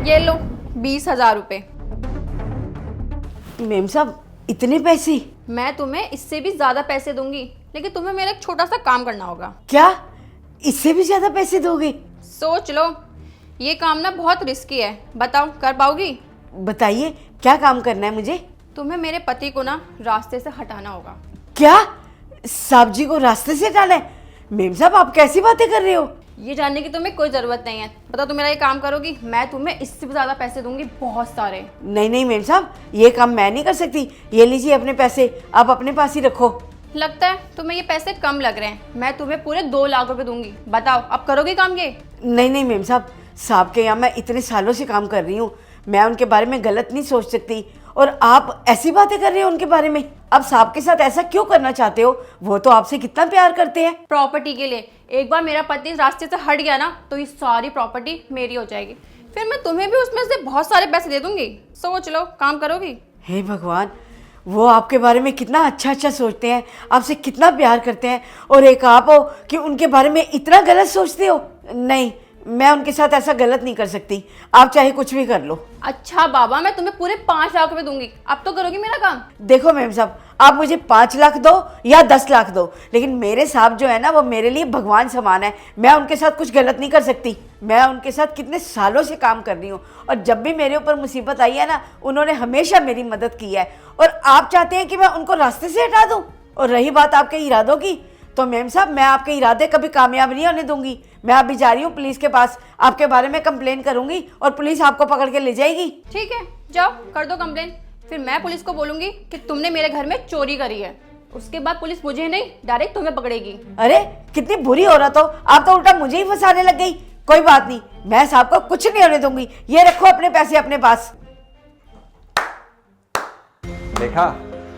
ये लो 20,000 रुपए। मेम साहब इतने पैसे? मैं तुम्हें इससे भी ज्यादा पैसे दूंगी, लेकिन तुम्हें मेरा एक छोटा सा काम करना होगा। क्या इससे भी ज्यादा पैसे दोगे? सोच लो, ये काम ना बहुत रिस्की है, बताओ कर पाओगी? बताइए क्या काम करना है मुझे? तुम्हें मेरे पति को ना रास्ते से हटाना होगा। क्या? साहब जी को रास्ते से हटाना है? मेम साहब आप कैसी बातें कर रहे हो? ये जानने की तुम्हें कोई जरूरत नहीं है। बताओ तुम मेरा ये काम करोगी, मैं तुम्हें इससे भी ज्यादा पैसे दूंगी, बहुत सारे। नहीं नहीं मेम साहब, ये काम मैं नहीं कर सकती। ये लीजिए अपने पैसे, आप अपने पास ही रखो। लगता है तुम्हें ये पैसे कम लग रहे हैं। मैं तुम्हें पूरे 2 लाख रुपए दूंगी, बताओ अब करोगे काम ये? नहीं नहीं मेम साहब के यहाँ मैं इतने सालों से काम कर रही हूँ, मैं उनके बारे में गलत नहीं सोच सकती। और आप ऐसी बातें कर रहे हो उनके बारे में। अब साहब के साथ ऐसा क्यों करना चाहते हो? वो तो आपसे कितना प्यार करते हैं। प्रॉपर्टी के लिए। एक बार मेरा पति इस रास्ते से हट गया ना तो ये सारी प्रॉपर्टी मेरी हो जाएगी, फिर मैं तुम्हें भी उसमें से बहुत सारे पैसे दे दूंगी। सोच लो, काम करोगी? हे भगवान, वो आपके बारे में कितना अच्छा अच्छा सोचते हैं, आपसे कितना प्यार करते हैं, और एक आप हो कि उनके बारे में इतना गलत सोचते हो। नहीं, मैं उनके साथ ऐसा गलत नहीं कर सकती, आप चाहे कुछ भी कर लो। अच्छा बाबा, मैं तुम्हें पूरे 5 लाख रुपए दूंगी, अब तो करोगी मेरा काम? देखो मैम साहब, आप मुझे 5 लाख दो या 10 लाख दो, लेकिन मेरे साहब जो है ना वो मेरे लिए भगवान समान है। मैं उनके साथ कुछ गलत नहीं कर सकती। मैं उनके साथ कितने सालों से काम कर रही हूँ, और जब भी मेरे ऊपर मुसीबत आई है ना, उन्होंने हमेशा मेरी मदद की है। और आप चाहते हैं कि मैं उनको रास्ते से हटा दूँ? और रही बात आपके इरादों की, तो मैम साहब मैं आपके इरादे कभी कामयाब नहीं होने दूंगी। मैं अभी जा रही हूँ पुलिस के पास, आपके बारे में कंप्लेन करूंगी और पुलिस आपको पकड़ के ले जाएगी। ठीक है, जाओ कर दो कंप्लेन, फिर मैं पुलिस को बोलूंगी कि तुमने मेरे घर में चोरी करी है। उसके बाद पुलिस मुझे नहीं, डायरेक्ट तुम्हें पकड़ेगी। अरे कितनी बुरी औरत हो आप, तो उल्टा मुझे ही फंसाने लग गई। कोई बात नहीं, मैं साहब को कुछ नहीं होने दूंगी। ये रखो अपने पैसे अपने पास। देखा,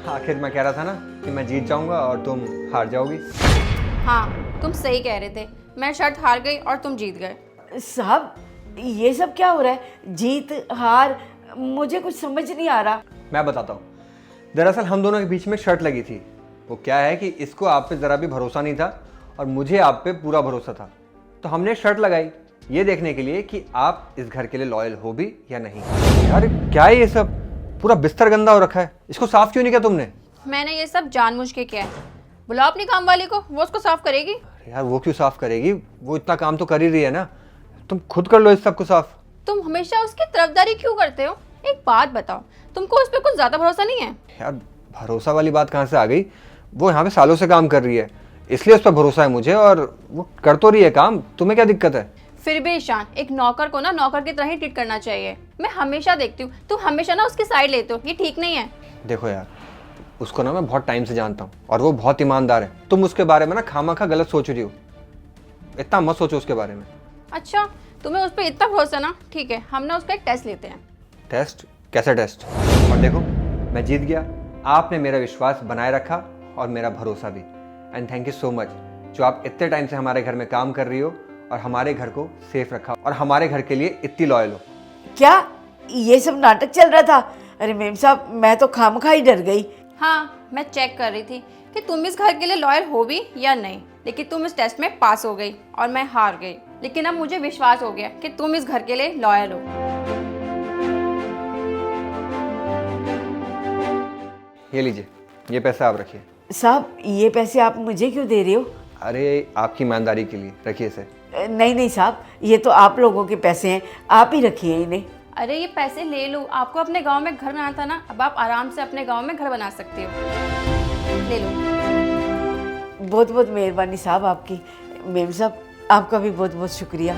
आखिर मैं कह रहा था ना कि मैं जीत जाऊंगा और तुम हार जाओगी। हाँ, तुम सही कह रहे थे, मैं शर्त हार गई और तुम जीत गए। साहब ये सब क्या हो रहा है? जीत हार मुझे कुछ समझ नहीं आ रहा। मैं बताता हूँ, दरअसल हम दोनों के बीच में शर्त लगी थी। वो क्या है कि इसको आप पे ज़रा भी भरोसा नहीं था और मुझे आप पे पूरा भरोसा था, तो हमने शर्त लगाई ये देखने के लिए कि आप इस घर के लिए लॉयल हो भी या नहीं। यार क्या है ये सब? पूरा बिस्तर गंदा हो रखा है, इसको साफ क्यों नहीं किया तुमने? मैंने ये सब जानबूझ के किया है। बुलाओ अपनी काम वाली को, वो उसको साफ करेगी। यार वो क्यों साफ करेगी? वो इतना काम तो कर ही रही है ना, तुम खुद कर लो इस सब को साफ। तुम हमेशा उसकी तरफदारी क्यों करते हो? एक बात बताओ, तुमको उस पर कुछ ज्यादा भरोसा नहीं है? यार भरोसा वाली बात कहाँ से आ गई? वो यहाँ पे सालों से काम कर रही है, इसलिए उस पर भरोसा है मुझे, और वो कर तो रही है काम। तुम्हें क्या दिक्कत है? फिर भी ईशान, एक नौकर को ना नौकर की तरह ही ट्रीट करना चाहिए। मैं हमेशा देखती हूँ तुम हमेशा ना उसकी साइड लेते हो, ये ठीक नहीं है। देखो यार, उसको ना मैं बहुत टाइम से जानता हूँ और वो बहुत ईमानदार है। तुम उसके बारे में ना खामखा गलत सोच रही हो, इतना मत सोचो उसके बारे में। अच्छा, तुम्हें उस पर इतना भरोसा ना, ठीक है, हम ना उसका एक टेस्ट लेते हैं। टेस्ट? कैसा टेस्ट? और देखो मैं जीत गया, आपने मेरा विश्वास बनाए रखा और मेरा भरोसा भी। And thank you so much जो आप इतने टाइम से हमारे घर में काम कर रही हो और हमारे घर को सेफ रखा और हमारे घर के लिए इतनी लॉयल हो। क्या ये सब नाटक चल रहा था? अरे मेम साहब मैं तो खामखा ही डर गई। हाँ, मैं चेक कर रही थी कि तुम इस घर के लिए लॉयल हो भी या नहीं, लेकिन तुम इस टेस्ट में पास हो गई और मैं हार गई। लेकिन अब मुझे विश्वास हो गया कि तुम इस घर के लिए लॉयल हो। ये लीजिए, ये पैसा आप रखिए। साहब ये पैसे आप मुझे क्यों दे रहे हो? अरे आपकी ईमानदारी के लिए, रखिए इसे। नहीं नहीं साहब, ये तो आप लोगों के पैसे हैं, आप ही रखिए इन्हें। अरे ये पैसे ले लो, आपको अपने गांव में घर बनाना था ना, अब आप आराम से अपने गांव में घर बना सकते हो, ले लो। बहुत बहुत मेहरबानी साहब आपकी। मेम साहब आपका भी बहुत बहुत शुक्रिया।